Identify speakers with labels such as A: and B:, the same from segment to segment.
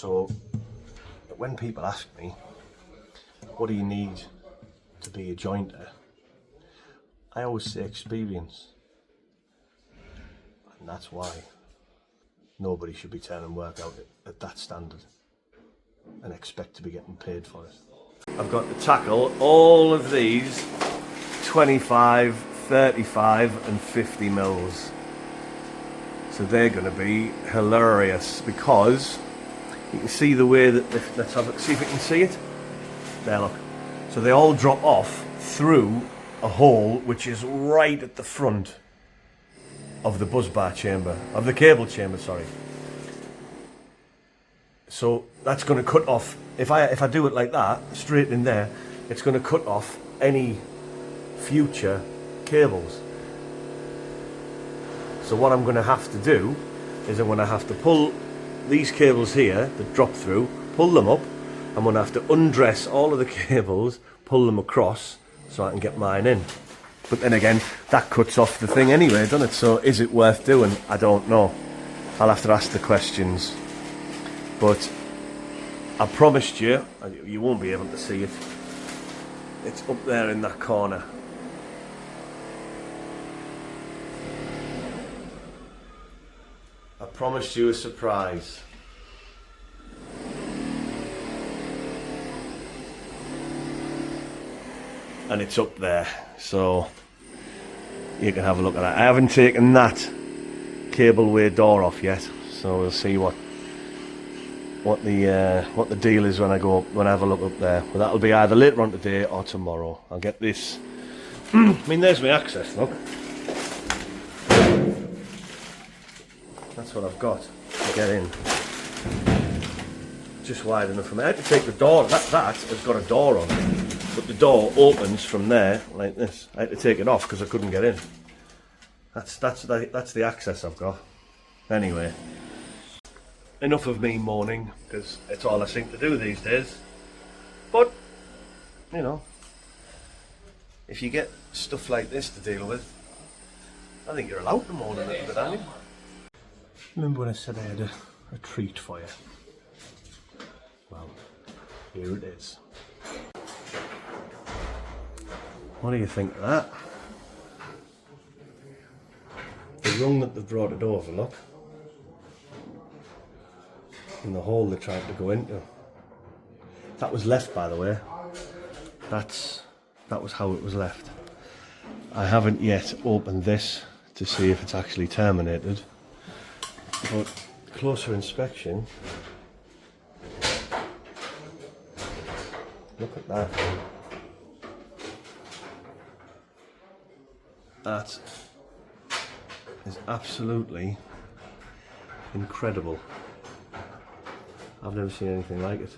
A: So when people ask me, what do you need to be a jointer? I always say experience. And that's why nobody should be turning work out at that standard and expect to be getting paid for it. I've got to tackle all of these 25, 35 and 50 mils. So they're going to be hilarious because you can see the way that, let's have it, see if we can see it. There, look. So they all drop off through a hole which is right at the front of the buzz bar chamber, of the cable chamber, sorry. So that's going to cut off, if I do it like that, straight in there, it's going to cut off any future cables. So what I'm going to have to do is I'm going to have to pull these cables here that drop through, pull them up. I'm going to have to undress all of the cables, pull them across so I can get mine in. But then again, that cuts off the thing anyway, doesn't it? So is it worth doing? I don't know. I'll have to ask the questions. But I promised you, you won't be able to see it. It's up there in that corner. I promised you a surprise. And it's up there, so you can have a look at that. I haven't taken that cableway door off yet, so we'll see what the deal is when I have a look up there. But that'll be either later on today or tomorrow. I'll get this. I mean, there's my access. Look, that's what I've got to get in. Just wide enough for me. I had to take the door. That has got a door on it. But the door opens from there like this. I had to take it off because I couldn't get in. That's the access I've got. Anyway, enough of me moaning because it's all I seem to do these days. But you know, if you get stuff like this to deal with, I think you're allowed to moan a little bit, aren't you? Remember when I said I had a treat for you? Well, here it is. What do you think of that? The rung that they've brought it over, look. And the hole they tried to go into. That was left, by the way. That was how it was left. I haven't yet opened this to see if it's actually terminated. But closer inspection, look at that. That is absolutely incredible. I've never seen anything like it.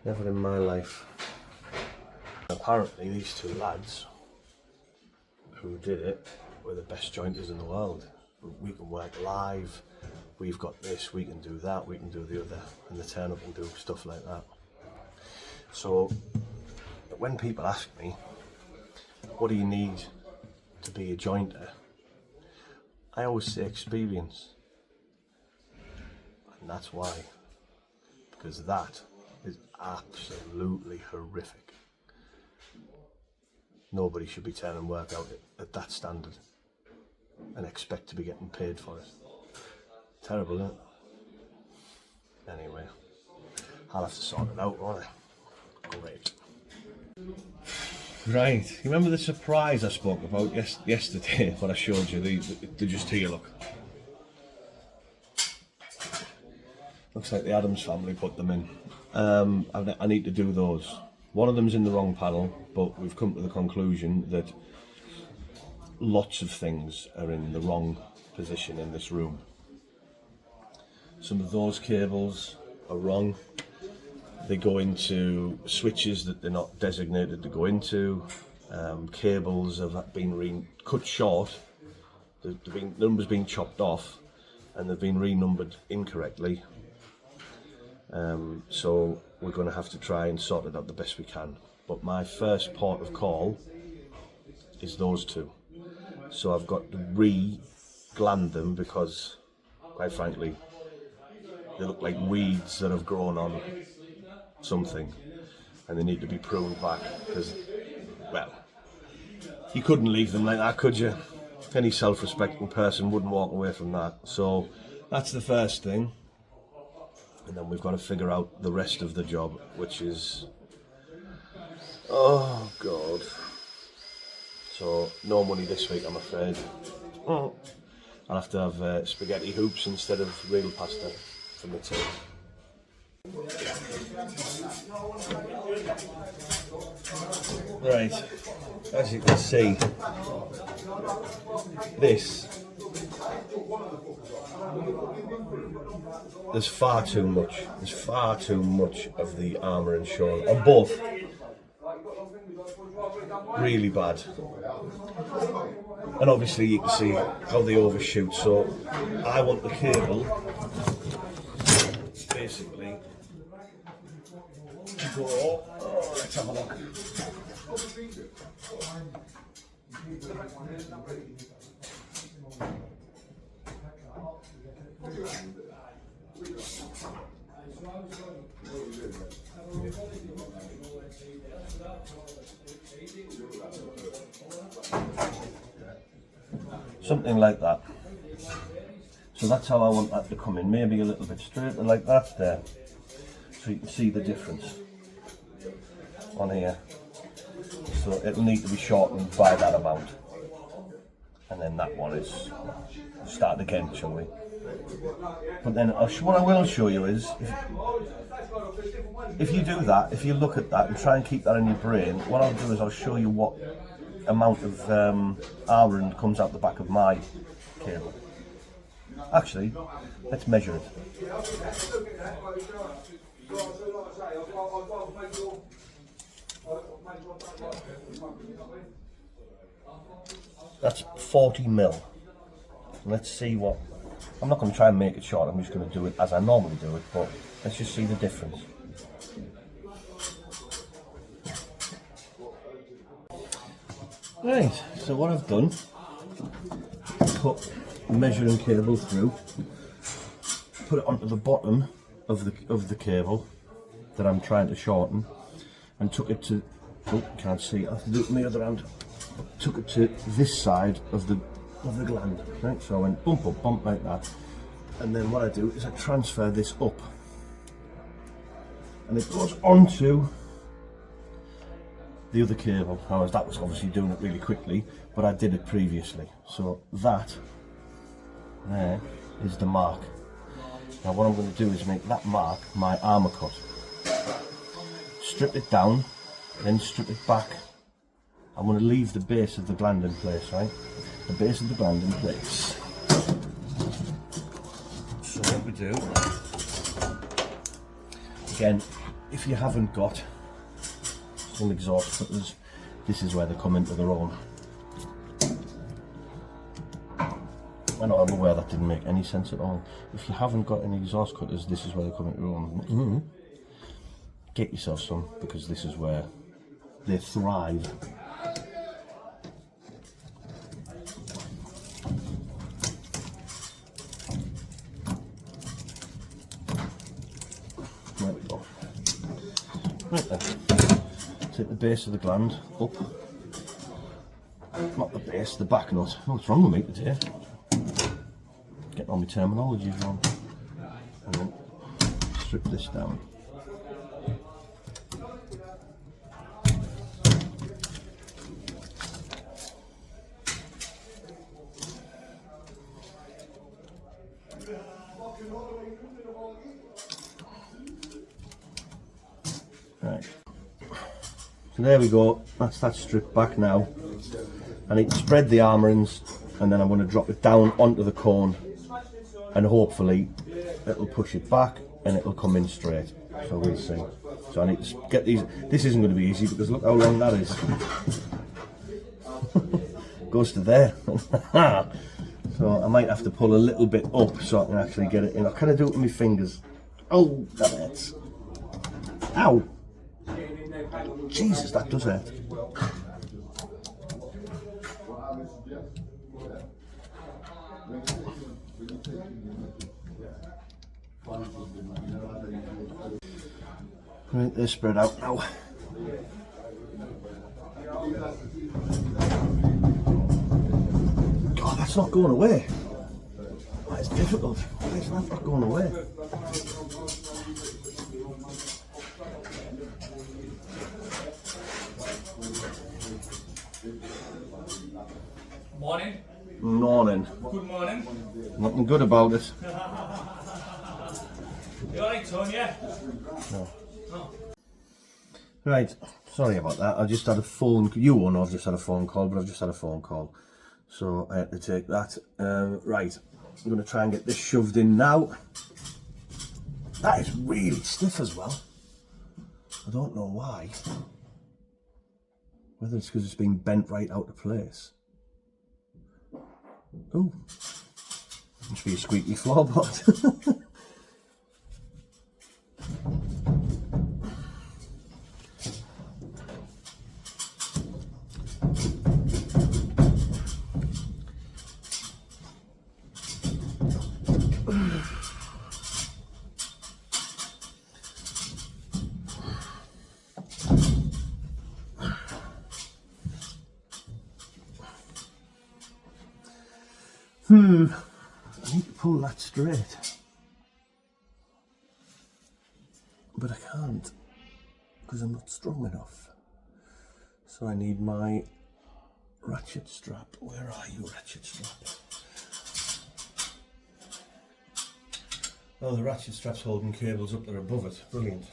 A: Never in my life. Apparently these two lads who did it were the best jointers in the world. We can work live, we've got this, we can do that, we can do the other, and they turn up and do stuff like that. So when people ask me, what do you need to be a jointer? I always say experience. And that's why. Because that is absolutely horrific. Nobody should be turning work out at that standard and expect to be getting paid for it. Terrible, isn't it? Anyway, I'll have to sort it out, won't I? Great. Right, you remember the surprise I spoke about yesterday when I showed you they're just here, look. Looks like the Adams family put them in. I need to do those. One of them's in the wrong panel, but we've come to the conclusion that lots of things are in the wrong position in this room. Some of those cables are wrong. They go into switches that they're not designated to go into. Cables have been cut short. The numbers been chopped off, and they've been renumbered incorrectly. So we're going to have to try and sort it out the best we can. But my first port of call is those two. So I've got the gland them because, quite frankly, they look like weeds that have grown on something and they need to be pruned back because, well, you couldn't leave them like that, could you? Any self-respecting person wouldn't walk away from that. So that's the first thing. And then we've got to figure out the rest of the job, which is, oh God. So no money this week, I'm afraid. I'll have to have spaghetti hoops instead of real pasta from the tin. Right, as you can see, there's far too much of the armouring shown on both. Really bad. And obviously you can see how they overshoot, so I want the cable basically to go, let's have a look. Something like that. So that's how I want that to come in, maybe a little bit straighter like that there, so you can see the difference on here. So it'll need to be shortened by that amount, and then that one is start again, shall we? But then what I will show you is, if you do that, if you look at that and try and keep that in your brain, what I'll do is I'll show you what amount of iron comes out the back of my cable. Actually, let's measure it. That's 40 mil. Let's see what, I'm not going to try and make it short, I'm just going to do it as I normally do it, but let's just see the difference. Right, so what I've done, put measuring cable through, put it onto the bottom of the cable that I'm trying to shorten, and took it to, oh, can't see, I have to do it with my other hand, took it to this side of the gland, right, so I went bump up, bump like that, and then what I do is I transfer this up, and it goes onto the other cable. Now, that was obviously doing it really quickly, but I did it previously. So that there is the mark. Now what I'm going to do is make that mark my armour cut. Strip it down, then strip it back. I'm going to leave the base of the gland in place, right? The base of the gland in place. So what we do, again, if you haven't got some exhaust cutters, this is where they come into their own. I know, I'm aware that didn't make any sense at all. If you haven't got any exhaust cutters, this is where they come into their own. Get yourself some, because this is where they thrive. There we go. Right then. Take the base of the gland up, not the base, the back nut. Oh, what's wrong with me today? Getting all my terminology wrong. And then strip this down. Right. So there we go, that's that stripped back now. I need to spread the armourings, and then I'm going to drop it down onto the cone, and hopefully it'll push it back and it'll come in straight. So we'll see. So I need to get these. This isn't going to be easy because look how long that is. Goes to there. So I might have to pull a little bit up so I can actually get it in. I kind of do it with my fingers. Oh, that hurts. Ow. Jesus, that does hurt. Right, they're spread out now. God, that's not going away. That's difficult. Why is that not going away?
B: Morning.
A: Morning.
B: Good morning.
A: Nothing good about it.
B: You alright, Tony? Yeah?
A: No.
B: No.
A: Right, sorry about that. I just had a phone. You won't know I've just had a phone call, but I've just had a phone call. So I had to take that. Right, I'm going to try and get this shoved in now. That is really stiff as well. I don't know why. Whether it's because it's been bent right out of place. Oh, must be a squeaky floorboard. I need to pull that straight, but I can't because I'm not strong enough. So I need my ratchet strap. Where are you, ratchet strap? Oh, the ratchet strap's holding cables up there above it. Brilliant.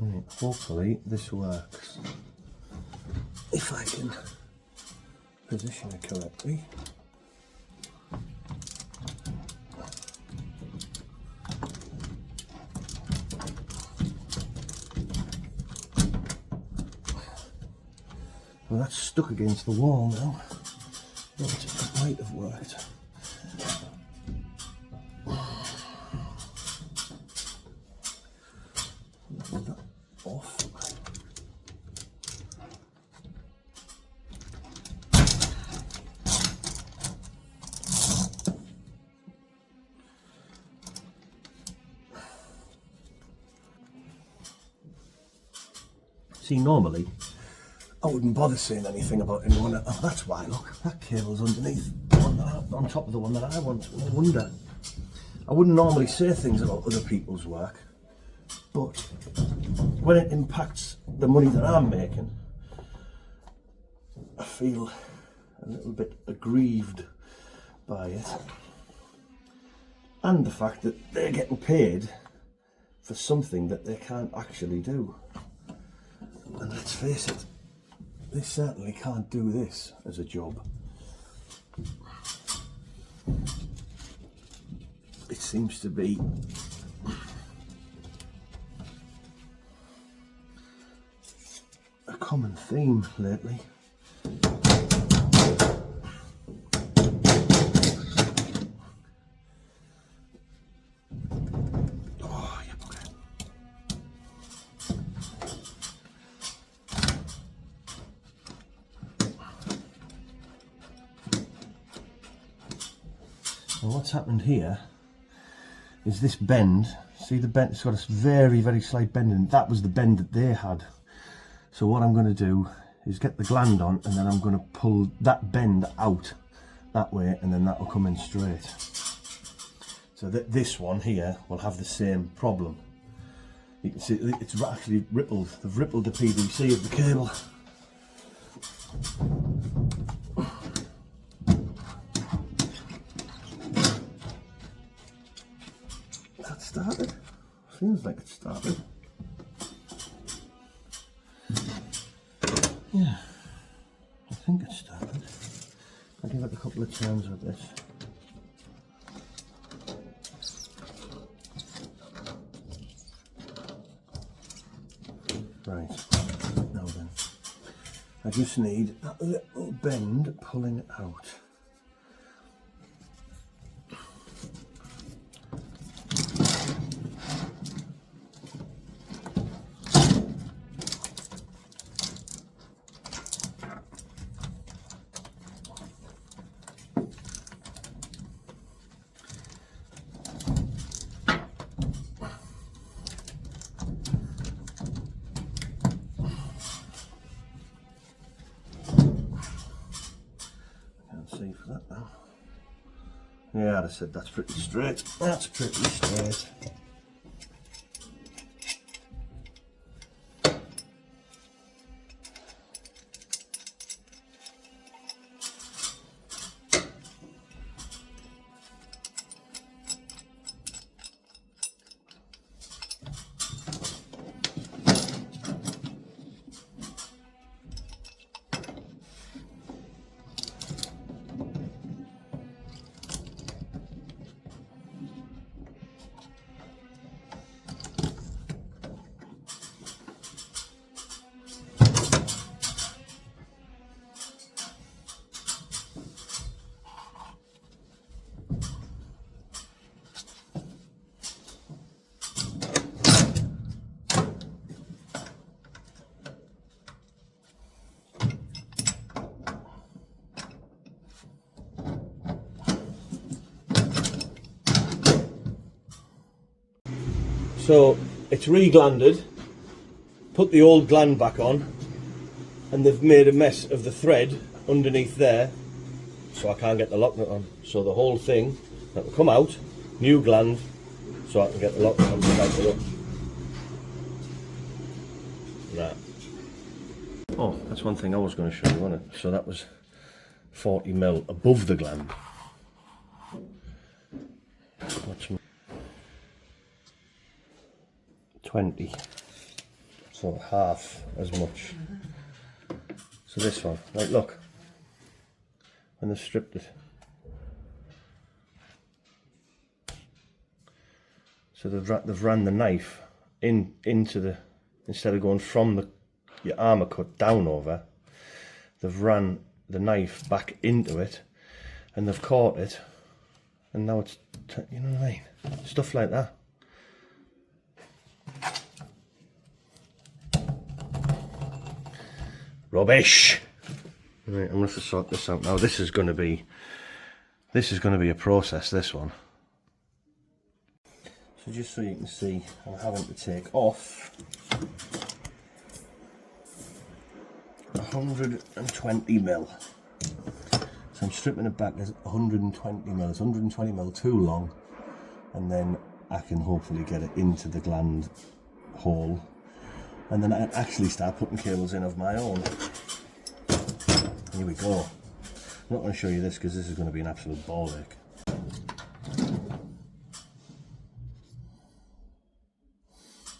A: Right, hopefully this works. If I can position it correctly. Well, that's stuck against the wall now, but it might have worked. Off. See, normally I wouldn't bother saying anything about anyone. Oh, that's why, look, that cable's underneath the one that on top of the one that I want. No wonder. I wouldn't normally say things about other people's work, but when it impacts the money that I'm making, I feel a little bit aggrieved by it. And the fact that they're getting paid for something that they can't actually do. And let's face it, they certainly can't do this as a job. It seems to be a common theme lately. Oh, you bugger. Well, what's happened here is this bend. See the bend? It's got a very, very slight bend in it. That was the bend that they had. So what I'm going to do is get the gland on, and then I'm going to pull that bend out that way, and then that will come in straight. So that this one here will have the same problem. You can see it's actually rippled. They've rippled the PVC of the cable. started? Feels like it started. Yeah, I think it started. I'll give it a couple of turns with this. Right, now then, I just need that little bend pulling it out. See for that now. Yeah, I said that's pretty straight. That's pretty straight. So it's re-glanded, put the old gland back on, and they've made a mess of the thread underneath there, so I can't get the lock nut on. So the whole thing that will come out, new gland, so I can get the lock nut on to tighten it up. Right. Oh, that's one thing I was going to show you, wasn't it? So that was 40mm above the gland. What's 20, so half as much. So this one, like look, when they've stripped it, so they've ran the knife into the, instead of going from your armour cut down over, they've ran the knife back into it, and they've caught it, and now it's, you know what I mean, stuff like that. Rubbish. Right, I'm going to have to sort this out now. This is going to be a process, this one. So just so you can see, I'm having to take off 120mm. So I'm stripping it back as 120mm. It's 120mm too long, and then I can hopefully get it into the gland hole. And then I actually start putting cables in of my own. Here we go. I'm not going to show you this because this is going to be an absolute ball ache.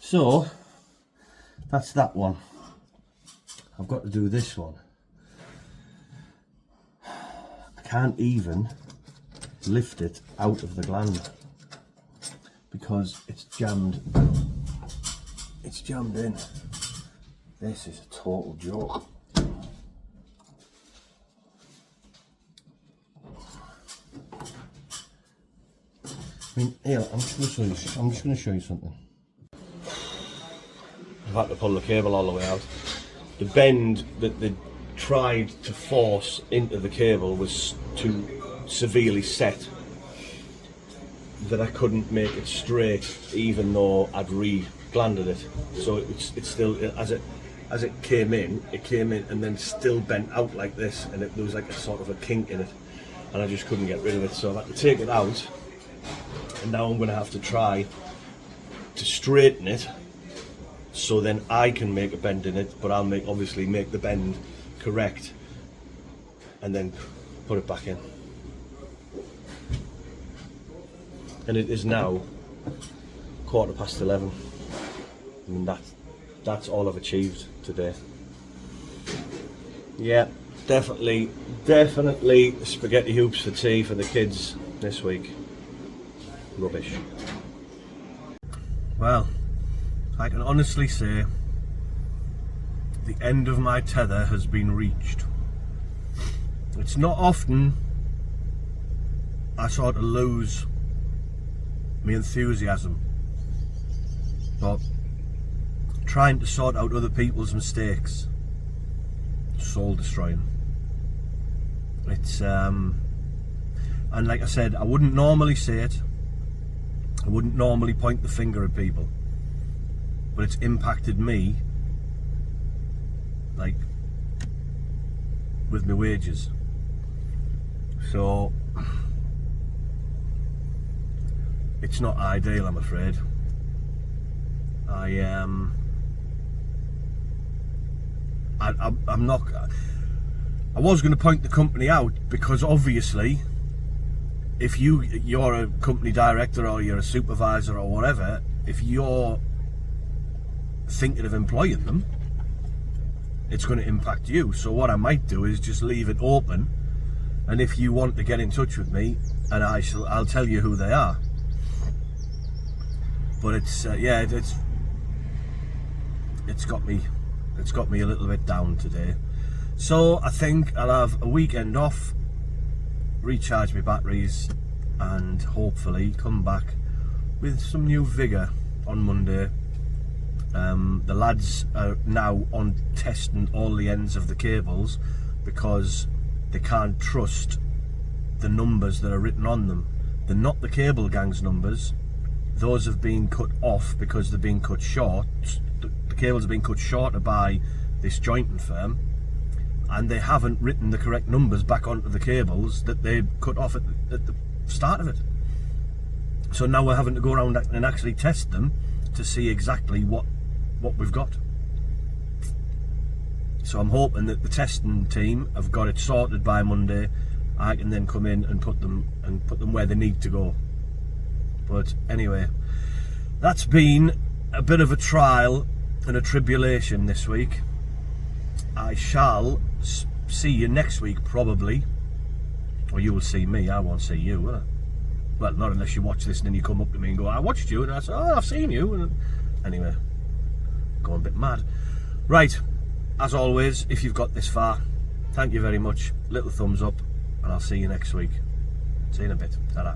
A: So, that's that one. I've got to do this one. I can't even lift it out of the gland because it's jammed. It's jammed in. This is a total joke. I mean, here, I'm just going to show you something. I've had to pull the cable all the way out. The bend that they tried to force into the cable was too severely set that I couldn't make it straight, even though I'd re-glanded it. So it's still, as it came in and then still bent out like this, and there was like a sort of a kink in it, and I just couldn't get rid of it. So I had to take it out, and now I'm going to have to try to straighten it, so then I can make a bend in it, but I'll obviously make the bend correct, and then put it back in. And it is now 11:15. And that's all I've achieved today. Yeah, definitely spaghetti hoops for tea for the kids this week. Rubbish. Well, I can honestly say the end of my tether has been reached. It's not often I sort of lose my enthusiasm, but trying to sort out other people's mistakes, soul destroying. It's and like I said, I wouldn't normally say it, I wouldn't normally point the finger at people, but it's impacted me, like, with my wages. So it's not ideal, I'm afraid. I'm not. I was going to point the company out because obviously, if you're a company director or you're a supervisor or whatever, if you're thinking of employing them, it's going to impact you. So what I might do is just leave it open, and if you want to get in touch with me, and I'll tell you who they are. But it's got me a little bit down today. So I think I'll have a weekend off, recharge my batteries, and hopefully come back with some new vigour on Monday. The lads are now on testing all the ends of the cables because they can't trust the numbers that are written on them. They're not the cable gang's numbers. Those have been cut off because they're being cut short. The cables have been cut shorter by this jointing firm, and they haven't written the correct numbers back onto the cables that they cut off at the start of it. So now we're having to go around and actually test them to see exactly what we've got. So I'm hoping that the testing team have got it sorted by Monday. I can then come in and put them where they need to go. But anyway, that's been a bit of a trial and a tribulation this week. I shall see you next week probably, or you will see me. I won't see you, will I? Well, not unless you watch this and then you come up to me and go, I watched you, and I say, oh, I've seen you. And anyway, going a bit mad. Right, as always, if you've got this far, thank you very much. Little thumbs up, and I'll see you next week. See you in a bit. Ta-ra.